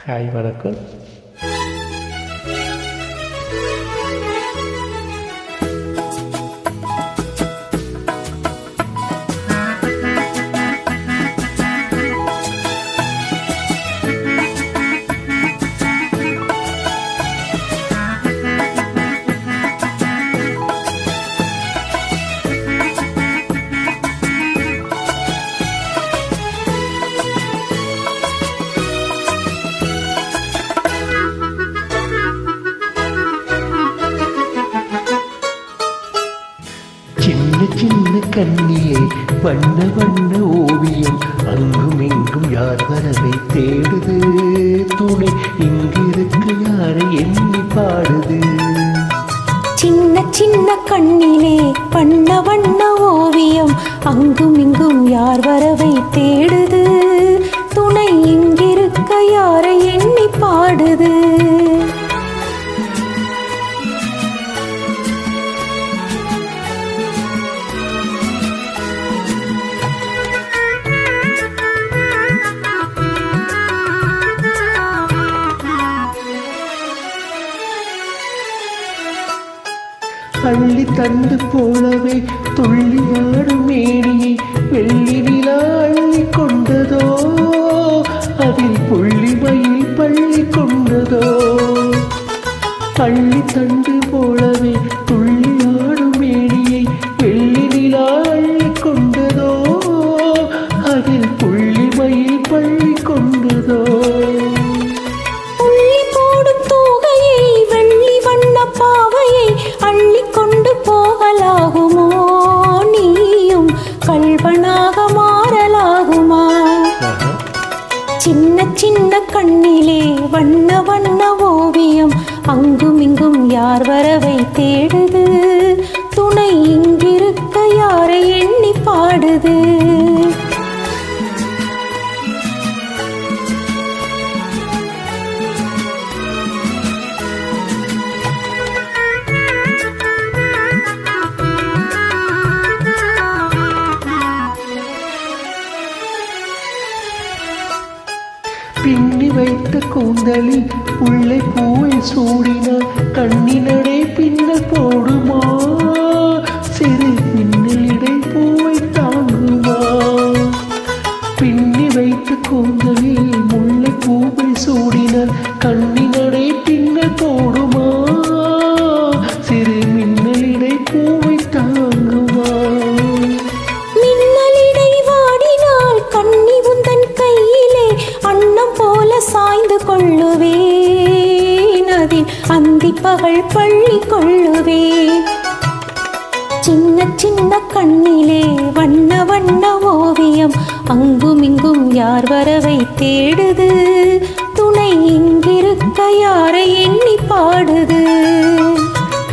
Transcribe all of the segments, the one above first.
Hi வணக்கம். சின்ன சின்ன கண்ணியே வண்ண வண்ண ஓவியம் அங்கும் இங்கும் யார் வரவை தேடுது, துணை இங்கிருக்கு யாரை எண்ணி பாடுது. சின்ன சின்ன கண்ணிலே வண்ண வண்ண ஓவியம் அங்கும் இங்கும் யார் வரவை தேடுது, துணை இங்கிருக்க யாரை எண்ணி பாடுது. அள்ளி தந்து போலவே துள்ளியாடும் மேனியை வெள்ளி நிலா அள்ளி கொண்டதோ, அதில் புள்ளி மயில் பள்ளி கொண்டதோ. அள்ளி தந்து போலவே துள்ளியாடும் மேனியை வெள்ளி நிலா அள்ளி கொண்டதோ, அதில் புள்ளி மயில் பள்ளி கொண்டதோ. அள்ளி கொண்டு போகலாகுமோ, நீயும் கல்வனாக மாறலாகுமா? சின்ன சின்ன கண்ணிலே வண்ண வண்ண ஓவியம் அங்கும் இங்கும் யார் வரவை தேடுது, துணை இங்கிருக்க யாரை எண்ணி பாடுது. பின்னி வைத்த கூந்தலில் உள்ளே பூவை சூடினார், கண்ணினடை பின்னல் போடுமா, சிறு பின்னலிடை பூவை தாங்குமா. பின்னி வைத்த கூந்தலில் முல்லை பூவை சூடினார், கண்ணினடை பின்னல் போடுமா, சிறு மின்னலிடை பூவை தாங்குமா. சாய்ந்து கொள்ளுவேன், அதில் அந்தி பகல் பள்ளி கொள்ளுவேன். சின்ன சின்ன கண்ணிலே வண்ண வண்ண ஓவியம் அங்கும் இங்கும் யார் வரவை தேடுது, துணை இங்கிருக்க யாரை எண்ணி பாடுது.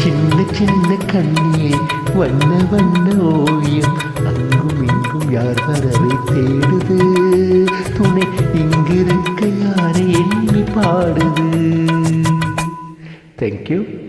சின்ன சின்ன கண்ணிலே வண்ண வண்ண ஓவியம் அங்கும் இங்கும் யார் வரவை தேடுது, துணை இங்கிருக்க யாரை எண்ணி பாடுது. Thank you.